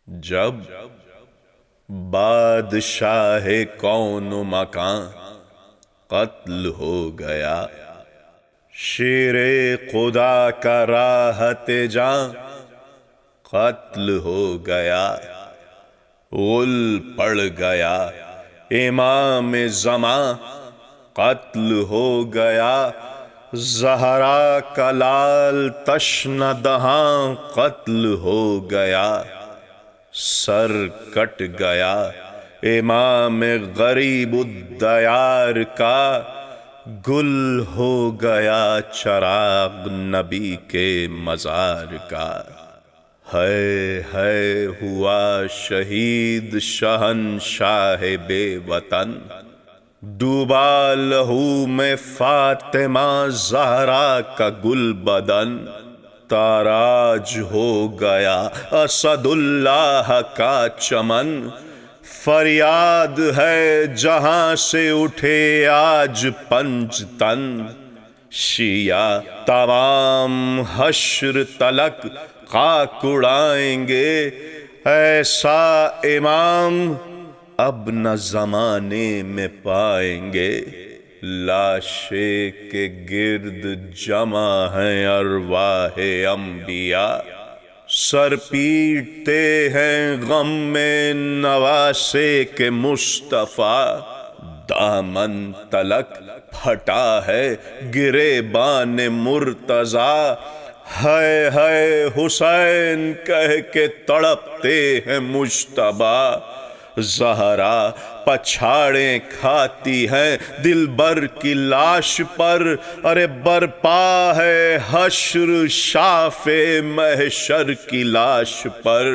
جب بادشاہ کون و مکان قتل ہو گیا، شیر خدا کا راحت جاں قتل ہو گیا، غل پڑ گیا امام زمان قتل ہو گیا، زہرا کا لال تشنہ دہاں قتل ہو گیا، سر کٹ گیا امام غریب الدیار کا، گل ہو گیا چراغ نبی کے مزار کا۔ ہے ہوا شہید شہنشاہ بے وطن، ڈوبا لہو میں فاطمہ زہرا کا گل بدن، تاراج ہو گیا اسد اللہ کا چمن، فریاد ہے جہاں سے اٹھے آج پنج تن، شیعہ تمام حشر تلک خاک اڑائیں گے، ایسا امام اب نہ زمانے میں پائیں گے، لاشے کے گرد جمع ہیں ارواح انبیاء، سر پیٹتے ہیں غم میں نواسے کے مصطفیٰ، دامن تلک پھٹا ہے گریبان مرتضیٰ، ہے حسین کہہ کے تڑپتے ہیں مجتبیٰ، زہرا پچھاڑیں کھاتی ہیں دلبر کی لاش پر، ارے برپا ہے حشر شافع محشر کی لاش پر،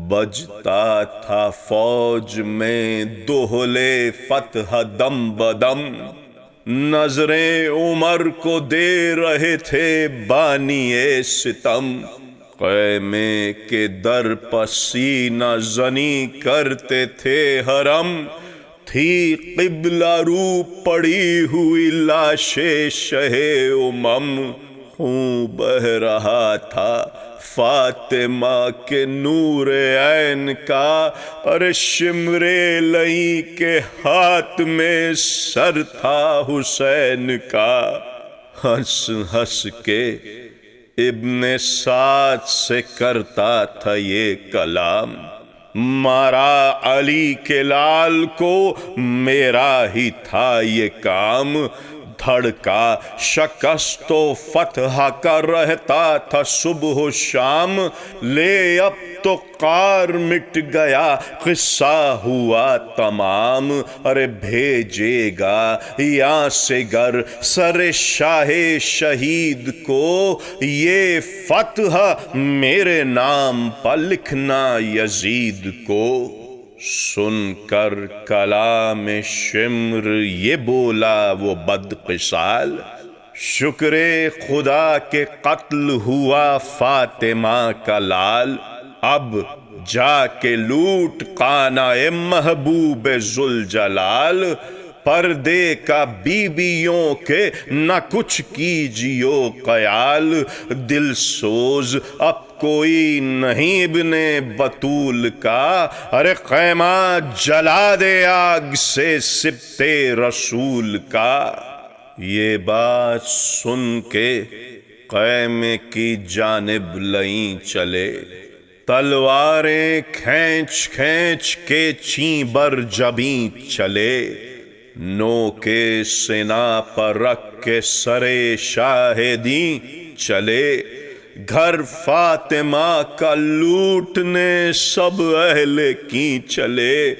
بجتا تھا فوج میں دہلے فتح دم بدم، نظریں عمر کو دے رہے تھے بانی ستم، خیمے کے در پر سینہ زنی کرتے تھے حرم، تھی قبلہ رو پڑی ہوئی لاشیں شہ امم، خون بہ رہا تھا فاطمہ کے نور عین کا، ارے شمر لئی کے ہاتھ میں سر تھا حسین کا، ہنس ہنس کے ابن سعد سے کرتا تھا یہ کلام، مارا علی کے لال کو میرا ہی تھا یہ کام، دھڑکا شکست و فتح کا رہتا تھا صبح و شام، لے اب تو قار مٹ گیا قصہ ہوا تمام، ارے بھیجے گا یہاں سے گر سر شاہ شہید کو، یہ فتح میرے نام پر لکھنا یزید کو، سن کر کلام شمر یہ بولا وہ بدقسال، شکر خدا کے قتل ہوا فاطمہ کا لال، اب جا کے لوٹ خانہ محبوب ذوالجلال، پردے کا بیویوں کے نہ کچھ کیجیو خیال، دل سوز اب کوئی نہیں ابن بطول کا، ارے خیمہ جلا دے آگ سے سبط رسول کا۔ یہ بات سن کے خیمے کی جانب لئیں چلے، تلواریں کھینچ کھینچ کے چیبر جبیں چلے، نو کے سنا پر رکھ کے سرے شاہدیں چلے، گھر فاطمہ کا لوٹنے سب اہل کی چلے،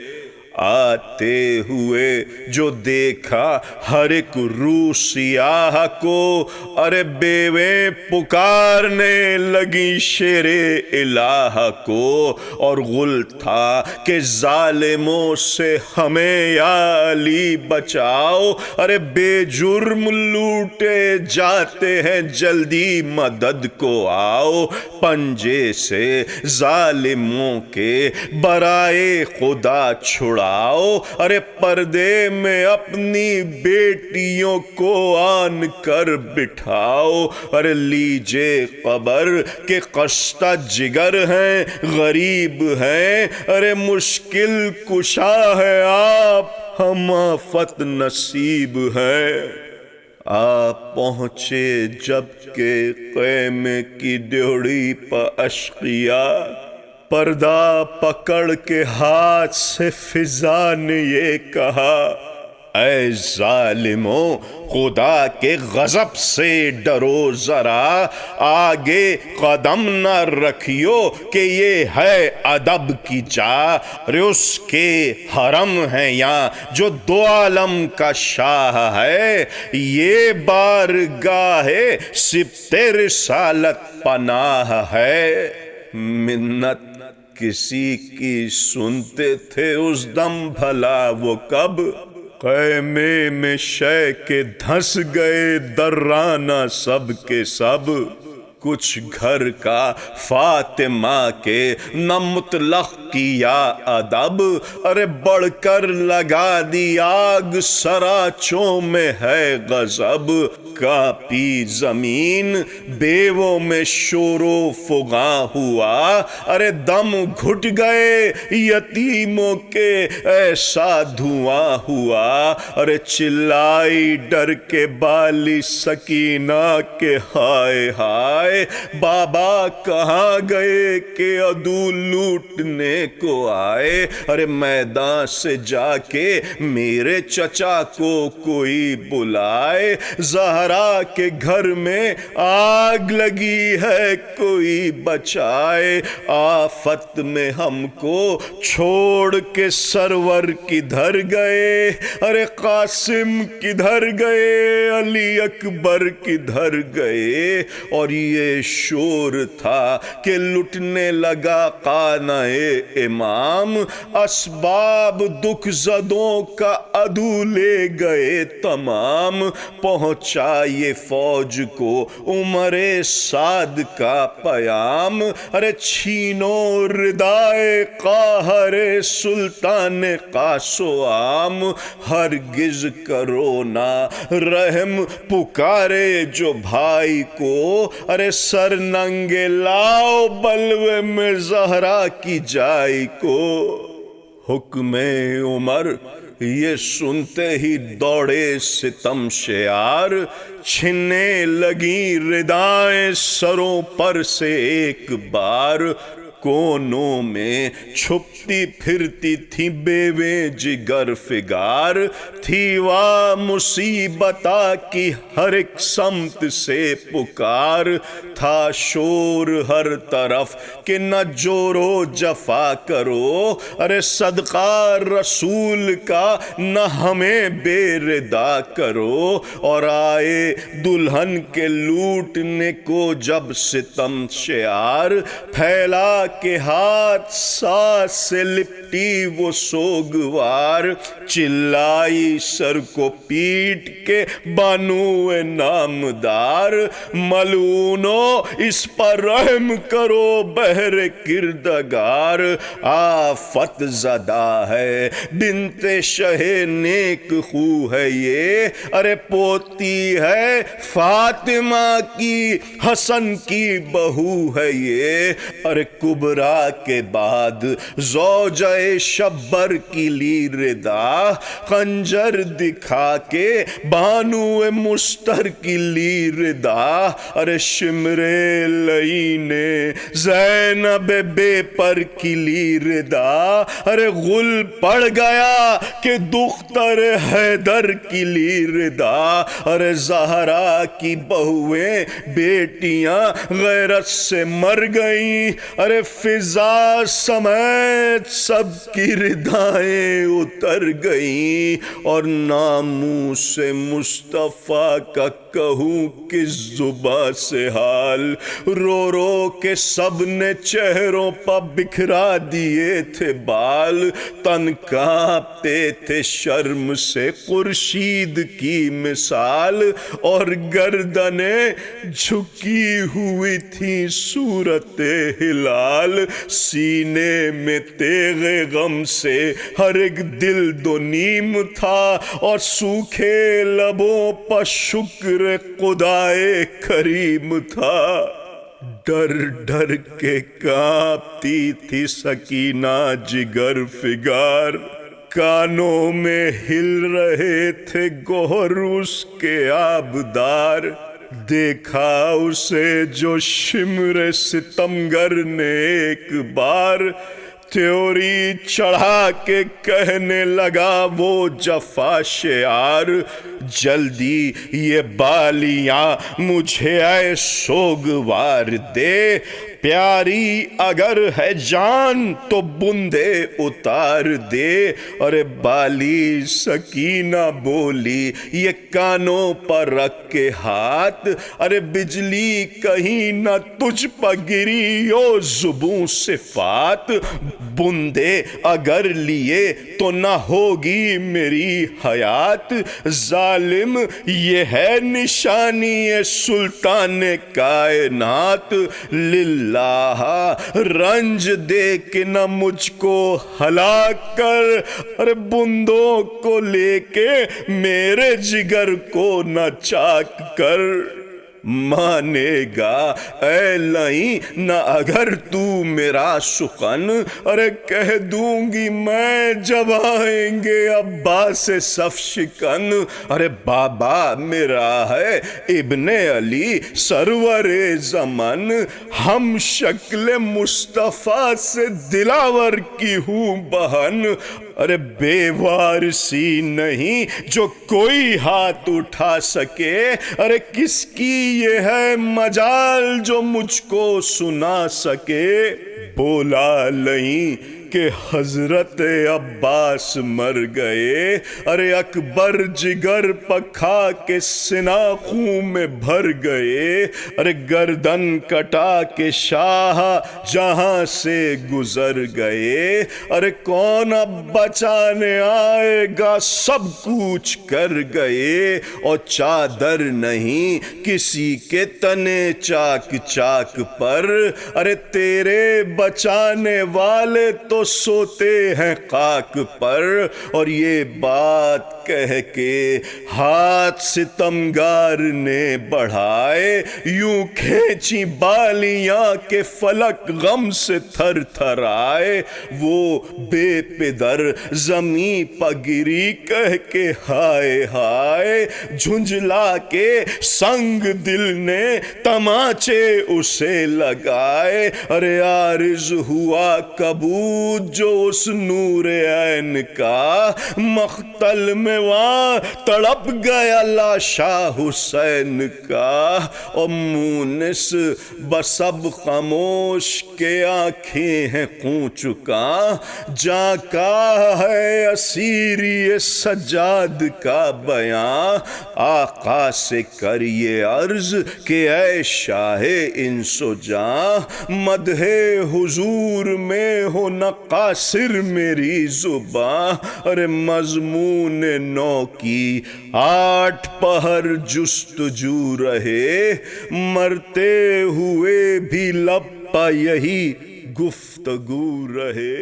آتے ہوئے جو دیکھا ہر ایک روح سیاہ کو، ارے بیویں پکارنے لگی شیر الہ کو، اور غل تھا کہ ظالموں سے ہمیں یا علی بچاؤ، ارے بے جرم لوٹے جاتے ہیں جلدی مدد کو آؤ، پنجے سے ظالموں کے برائے خدا چھڑا اٹھاؤ، ارے پردے میں اپنی بیٹیوں کو آن کر بٹھاؤ، ارے لیجے قبر کے خستہ جگر ہیں، غریب ہیں، ارے مشکل کشا ہے آپ، ہم آفت نصیب ہیں۔ آپ پہنچے جب کہ خیمے کی ڈیوڑی پہ اشقیاء، پردہ پکڑ کے ہاتھ سے فضا نے یہ کہا، اے ظالموں خدا کے غضب سے ڈرو ذرا، آگے قدم نہ رکھیو کہ یہ ہے ادب کی جا، ارے اس کے حرم ہے یہاں جو دو عالم کا شاہ ہے، یہ بارگاہ سبت رسالت پناہ ہے۔ منت کسی کی سنتے تھے اس دم بھلا وہ کب، خیمے میں شے کے دھنس گئے درانہ سب کے سب، کچھ گھر کا فاطمہ کے نہ مطلق کیا ادب، ارے بڑھ کر لگا دی آگ سراچوں میں ہے غضب، کانپی زمین بیووں میں شور و فغاں ہوا، ارے دم گھٹ گئے یتیموں کے ایسا دھواں ہوا، ارے چلائی ڈر کے بالی سکینہ کے ہائے ہائے، بابا کہاں گئے کہ عدو لوٹنے کو آئے، ارے میدان سے جا کے میرے چچا کو کوئی بلائے، زہرا کے گھر میں آگ لگی ہے کوئی بچائے، آفت میں ہم کو چھوڑ کے سرور کدھر گئے، ارے قاسم کدھر گئے، علی اکبر کدھر گئے، اور یہ شور تھا کہ لٹنے لگا خانہ امام، اسباب دکھ زدوں کا عدو لے گئے تمام، پہنچا یہ فوج کو عمر سعد کا پیام، ارے چھینو ردائے قاہر سلطان قاص و عام، ہرگز کرو نہ رحم پکارے جو بھائی کو، ارے سر ننگے لاؤ بلوے میں زہرا کی جائی کو۔ حکم عمر یہ سنتے ہی دوڑے ستم شیار، چھننے لگی ردائیں سروں پر سے ایک بار، کونوں میں چھپتی پھرتی تھی بیویں جگر فگار، تھی وا مصیبتہ کی ہر ایک سمت سے پکار، تھا شور ہر طرف کہ نہ جور و جفا کرو، ارے صدقہ رسول کا نہ ہمیں بے ردا کرو، اور آئے دلہن کے لوٹنے کو جب ستم شیار، پھیلا کے ہاتھ ساتھ سے لپٹی وہ سوگوار، چلائی سر کو پیٹ کے بانو نامدار، ملونو اس پر رحم کرو بہر کردگار، آفت زدہ ہے بنت شہ نیک خو ہے یہ، ارے پوتی ہے فاطمہ کی حسن کی بہو ہے یہ، ارے کبرا کے بعد زوجہ شبر کی لی ردا، خنجر دکھا کے بانو مستر کی لی ردا، ارے شمر لعین زینب بے پر کی لی ردا، ارے غل پڑ گیا کہ دختر حیدر کی لی ردا، ارے زہرا کی بہویں بیٹیاں غیرت سے مر گئیں، ارے فضا سمیت سب کی ردائیں اتر گئیں، اور ناموس مصطفیٰ کا کہوں کس زباں سے حال، رو رو کے سب نے چہروں پر بکھرا دیے تھے بال، تن کانپتے تھے شرم سے خورشید کی مثال، اور گردنیں جھکی ہوئی تھی صورت ہلال، سینے میں تیغ غم سے ہر ایک دل دو نیم تھا، اور سوکھے لبوں پر شکر خدائے کریم تھا۔ ڈر ڈر کے کانپتی تھی سکینہ جگر فگار، کانوں میں ہل رہے تھے گوہر اس کے آبدار، دیکھا اسے جو شمر ستمگر نے ایک بار، تیوری چڑھا کے کہنے لگا وہ جفا شعار، جلدی یہ بالیاں مجھے اے سوگوار دے، پیاری اگر ہے جان تو بندے اتار دے۔ ارے بالی سکینہ بولی یہ کانوں پر رکھ کے ہاتھ، ارے بجلی کہیں نہ تجھ پر گری او زبوں صفات، بندے اگر لیے تو نہ ہوگی میری حیات، ظالم یہ ہے نشانی سلطان کائنات، للہ رنج دے کے نہ مجھ کو ہلاک کر، ارے بندوں کو لے کے میرے جگر کو نہ چاک کر۔ مانے گا اے لئیں نہ اگر تو میرا سخن، ارے کہہ دوں گی میں جب آئیں گے عباس صف شکن، ارے بابا میرا ہے ابن علی سرور زمن، ہم شکل مصطفیٰ سے دلاور کی ہوں بہن، ارے بے وارسی نہیں جو کوئی ہاتھ اٹھا سکے، ارے کس کی یہ ہے مجال جو مجھ کو سنا سکے۔ بولا نہیں کہ حضرت عباس مر گئے، ارے اکبر جگر پکھا کے سنا خون میں بھر گئے، ارے گردن کٹا کے شاہ جہاں سے گزر گئے، ارے کون اب بچانے آئے گا سب کوچ کر گئے، اور چادر نہیں کسی کے تنے چاک چاک پر، ارے تیرے بچانے والے تو سوتے ہیں خاک پر، اور یہ بات کہہ کے ہاتھ ستمگار نے بڑھائے، یوں کھینچی بالیاں کے فلک غم سے تھر تھر آئے، وہ بے پدر زمیں پہ گری کہہ کے ہائے ہائے، جھنجھلا کے سنگ دل نے تماچے اسے لگائے، ارے عارض ہوا کبود جو اس نور عین کا، مقتل میں وہاں تڑپ گیا لاشا حسین کا، اور مونس بسب خاموش کے آنکھیں ہیں خون چکا، جاں کا ہے اسیری سجاد کا بیاں، آقا سے کریے عرض کہ اے شاہ انس و جاں، مدح حضور میں ہو نہ قاصر میری زباں، ارے مضمون نو کی 8 پہر جستجو رہے، مرتے ہوئے بھی لب پہ یہی گفتگو رہے۔